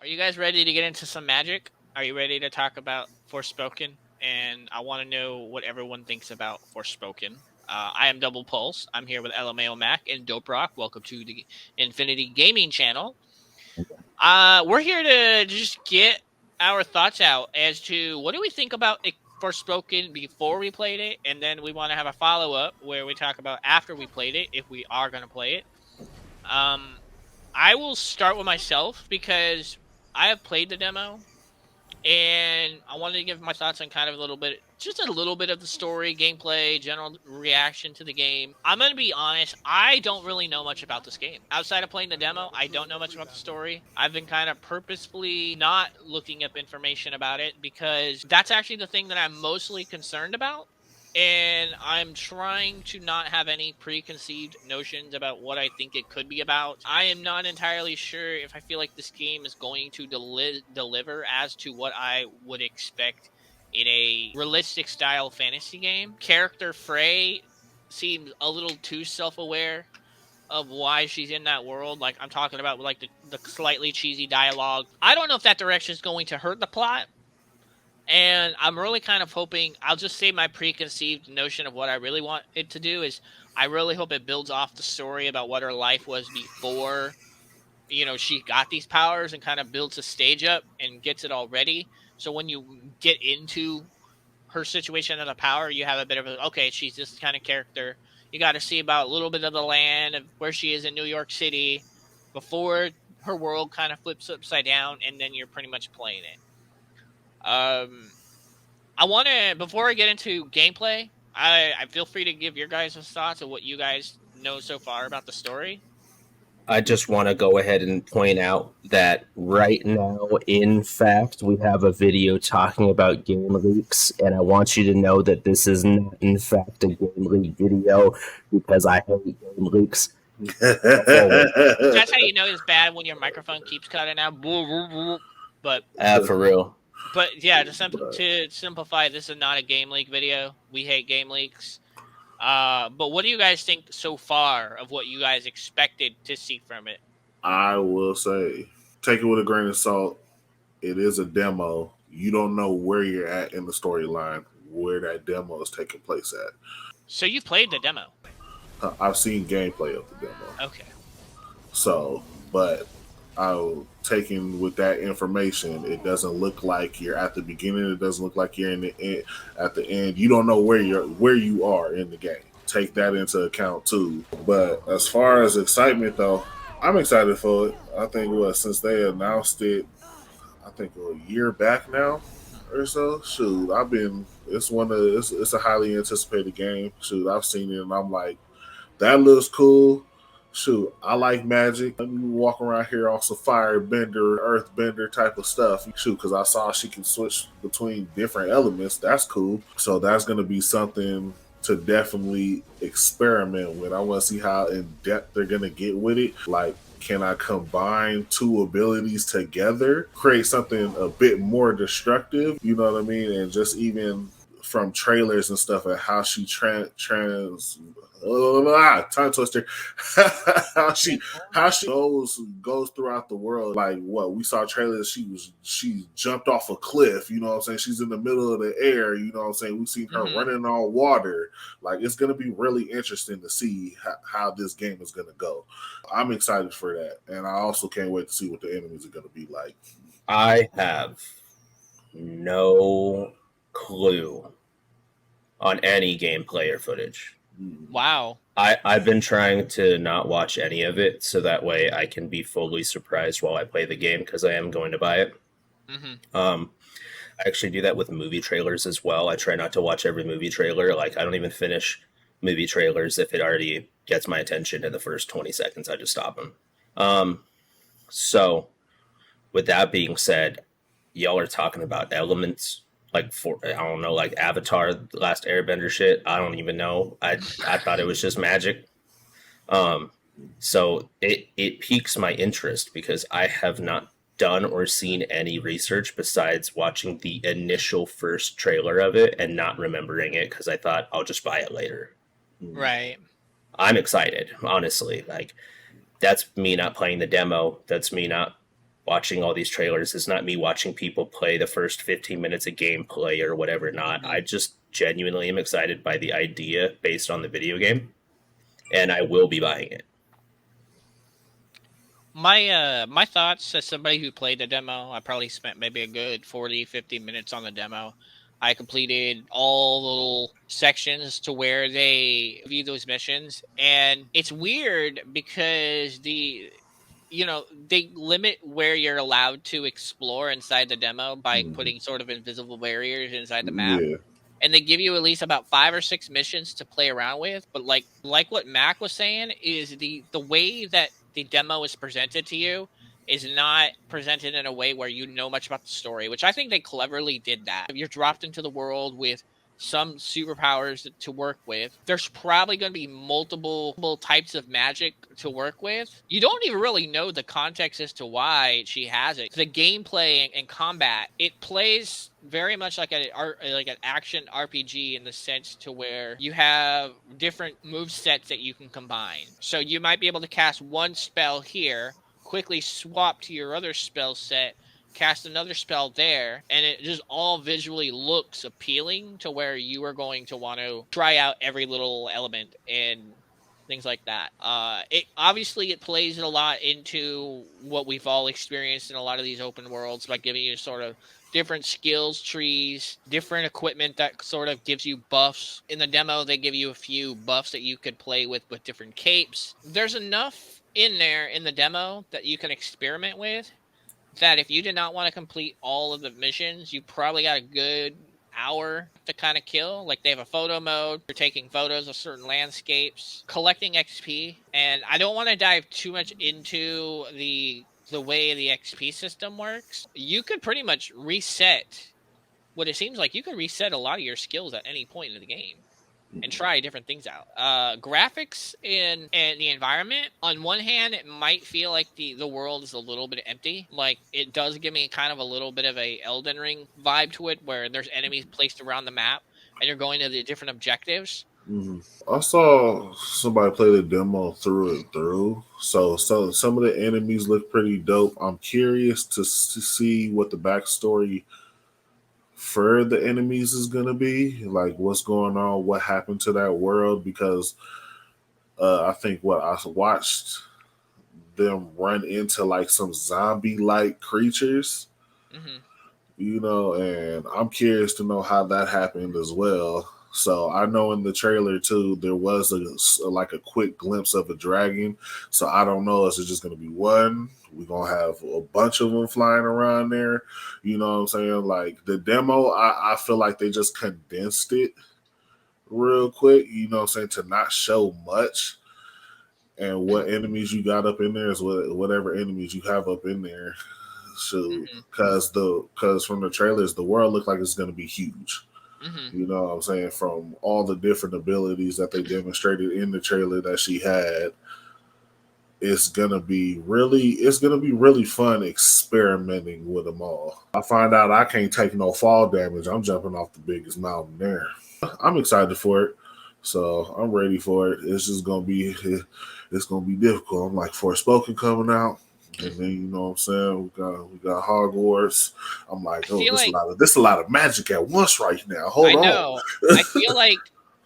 Are you guys ready to get into some magic? Are you ready to talk about Forspoken? And I want to know what everyone thinks about Forspoken. I am Doublepulse. I'm here with LMAOMack and Doublepulse. Welcome to the Infyniti Gaming channel. We're here to just get our thoughts out as to what do we think about it Forspoken before we played it, and then we want to have a follow up where we talk about after we played it, if we are going to play it. I will start with myself because I have played the demo, and I wanted to give my thoughts on kind of a little bit of the story, gameplay, general reaction to the game. I'm going to be honest, I don't really know much about this game. Outside of playing the demo, I don't know much about the story. I've been kind of purposefully not looking up information about it because that's actually the thing that I'm mostly concerned about. And I'm trying to not have any preconceived notions about what I think it could be about. I am not entirely sure if I feel like this game is going to deliver as to what I would expect in a realistic style fantasy game. Character Frey seems a little too self-aware of why she's in that world. Like, I'm talking about like the slightly cheesy dialogue. I don't know if that direction is going to hurt the plot. And I'm really kind of hoping, I'll just say my preconceived notion of what I really want it to do is I really hope it builds off the story about what her life was before, she got these powers, and kind of builds a stage up and gets it all ready. So when you get into her situation as a power, you have a bit of okay, she's this kind of character. You got to see about a little bit of the land of where she is in New York City before her world kind of flips upside down, and then you're pretty much playing it. I want to, before I get into gameplay, I feel free to give your guys' thoughts of what you guys know so far about the story. I just want to go ahead and point out that right now, in fact, we have a video talking about game leaks, and I want you to know that this is not, in fact, a game leak video because I hate game leaks. That's how you know it's bad when your microphone keeps cutting out. But for real. But yeah, to simplify, this is not a game leak video. We hate game leaks. But what do you guys think so far of what you guys expected to see from it? I will say, take it with a grain of salt. It is a demo. You don't know where you're at in the storyline, where that demo is taking place at. So you've played the demo? I've seen gameplay of the demo. Okay. So, but taking with that information, it doesn't look like you're at the beginning. It doesn't look like you're in the end. At the end, you don't know where you are in the game. Take that into account too. But as far as excitement, though, I'm excited for it. I think since they announced it, I think a year back now or so. Shoot, it's a highly anticipated game. Shoot, I've seen it and I'm like, that looks cool. Shoot, I like magic. Let me walk around here on some firebender, earthbender type of stuff. Shoot, because I saw she can switch between different elements. That's cool. So that's going to be something to definitely experiment with. I want to see how in depth they're going to get with it. Like, can I combine two abilities together, create something a bit more destructive? You know what I mean? And just even from trailers and stuff, and how she tongue twister. how she goes throughout the world. Like what we saw trailers, she jumped off a cliff. You know what I'm saying? She's in the middle of the air. You know what I'm saying? We've seen her running on water. Like it's gonna be really interesting to see how this game is gonna go. I'm excited for that, and I also can't wait to see what the enemies are gonna be like. I have no clue on any gameplay or footage. Wow. I've been trying to not watch any of it so that way I can be fully surprised while I play the game because I am going to buy it. I actually do that with movie trailers as well. I try not to watch every movie trailer. Like I don't even finish movie trailers if it already gets my attention in the first 20 seconds. I just stop them. So with that being said, y'all are talking about elements. Like I don't know, like Avatar, the Last Airbender shit. I don't even know. I thought it was just magic. So it piques my interest because I have not done or seen any research besides watching the initial first trailer of it and not remembering it because I thought I'll just buy it later. Right. I'm excited, honestly. Like that's me not playing the demo. That's me not watching all these trailers. It's not me watching people play the first 15 minutes of gameplay or whatever not. I just genuinely am excited by the idea based on the video game, and I will be buying it. My thoughts as somebody who played the demo, I probably spent maybe a good 40-50 minutes on the demo. I completed all the little sections to where they view those missions, and it's weird because they limit where you're allowed to explore inside the demo by putting sort of invisible barriers inside the map. Yeah. And they give you at least about 5 or 6 missions to play around with. But like what Mac was saying is the way that the demo is presented to you is not presented in a way where you know much about the story, which I think they cleverly did that. If you're dropped into the world with some superpowers to work with, there's probably going to be multiple types of magic to work with. You don't even really know the context as to why she has it. The gameplay and combat, it plays very much like an action RPG in the sense to where you have different move sets that you can combine. So you might be able to cast one spell here, quickly swap to your other spell set, cast another spell there, and it just all visually looks appealing to where you are going to want to try out every little element and things like that. It plays a lot into what we've all experienced in a lot of these open worlds by giving you sort of different skills trees, different equipment that sort of gives you buffs. In the demo, they give you a few buffs that you could play with different capes. There's enough in there in the demo that you can experiment with that if you did not want to complete all of the missions, you probably got a good hour to kind of kill. Like, they have a photo mode. You're taking photos of certain landscapes, collecting XP. And I don't want to dive too much into the way the XP system works. You could pretty much reset what it seems like. You can reset a lot of your skills at any point in the game and try different things out. Graphics and the environment, on one hand, it might feel like the world is a little bit empty. Like, it does give me kind of a little bit of a Elden Ring vibe to it, where there's enemies placed around the map and you're going to the different objectives. I saw somebody play the demo through and through. So some of the enemies look pretty dope. I'm curious to see what the backstory for the enemies is going to be. Like, what's going on, what happened to that world, because I think what I watched them run into like some zombie-like creatures, and I'm curious to know how that happened as well. So I know in the trailer too, there was a quick glimpse of a dragon. So I don't know, is it just going to be one? We're going to have a bunch of them flying around there. You know what I'm saying? Like, the demo, I feel like they just condensed it real quick, you know what I'm saying, to not show much. And what enemies you got up in there is whatever enemies you have up in there. So, because from the trailers, the world looked like it's going to be huge. You know what I'm saying? From all the different abilities that they demonstrated in the trailer that she had, it's gonna be really fun experimenting with them all. I find out I can't take no fall damage. I'm jumping off the biggest mountain there. I'm excited for it, so I'm ready for it. It's gonna be difficult. I'm like, Forspoken coming out. And then, you know what I'm saying, we got Hogwarts. I'm like, this a lot of magic at once right now. Hold on. I know. I feel like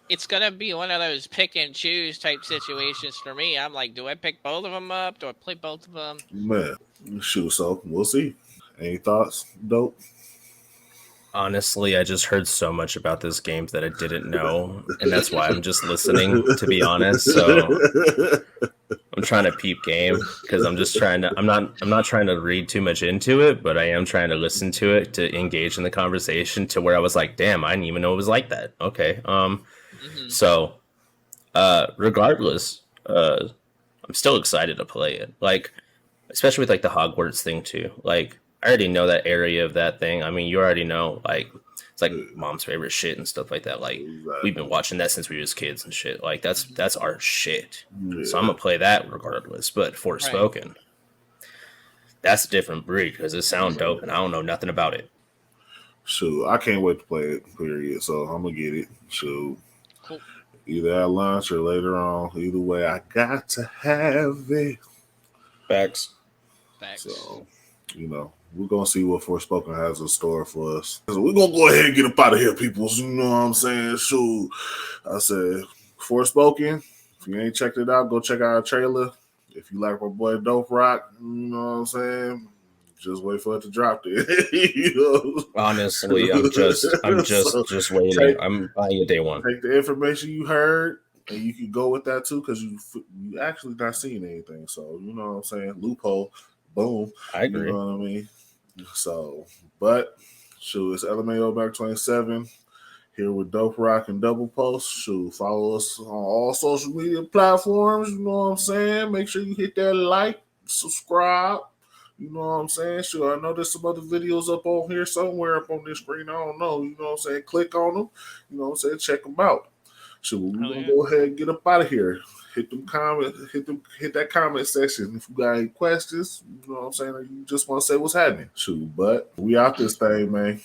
it's gonna be one of those pick and choose type situations for me. I'm like, do I pick both of them up? Do I play both of them? Man, shoot. So we'll see. Any thoughts, Dope? Honestly, I just heard so much about this game that I didn't know, and that's why I'm just listening, to be honest. So I'm trying to peep game because I'm not trying to read too much into it, but I am trying to listen to it to engage in the conversation to where I was like, damn, I didn't even know it was like that. Okay. So regardless, I'm still excited to play it. Like, especially with like the Hogwarts thing too. Like, I already know that area of that thing. I mean, you already know, like, it's like mom's favorite shit and stuff like that. Like, we've been watching that since we was kids and shit. Like, that's our shit. Yeah. So I'm gonna play that regardless. But Forspoken, that's a different breed because it sounds dope and I don't know nothing about it. Shoot, I can't wait to play it, period. So I'm gonna get it. Shoot. Cool. Either at lunch or later on. Either way, I got to have it. Facts. So you know, we're gonna see what Forspoken has in store for us. So we're gonna go ahead and get up out of here, people. You know what I'm saying? Shoot, I said Forspoken. If you ain't checked it out, go check out our trailer. If you like my boy Dope Rock, you know what I'm saying? Just wait for it to drop there. You know? Honestly, I'm just waiting. I'm buying it day one. Take the information you heard, and you can go with that too, because you actually not seeing anything. So you know what I'm saying? Loophole, boom. I agree. You know what I mean? So, but shoot, it's LMAOMack 27 here with Dope Rock and Doublepulse. Shoot, follow us on all social media platforms. You know what I'm saying? Make sure you hit that like, subscribe. You know what I'm saying? Sure, I know there's some other videos up on here somewhere up on this screen. I don't know. You know what I'm saying? Click on them. You know what I'm saying? Check them out. So we're gonna go ahead and get up out of here. Hit them comments, hit that comment section. If you got any questions, you know what I'm saying, or you just want to say what's happening. Shoot, but we out this thing, man.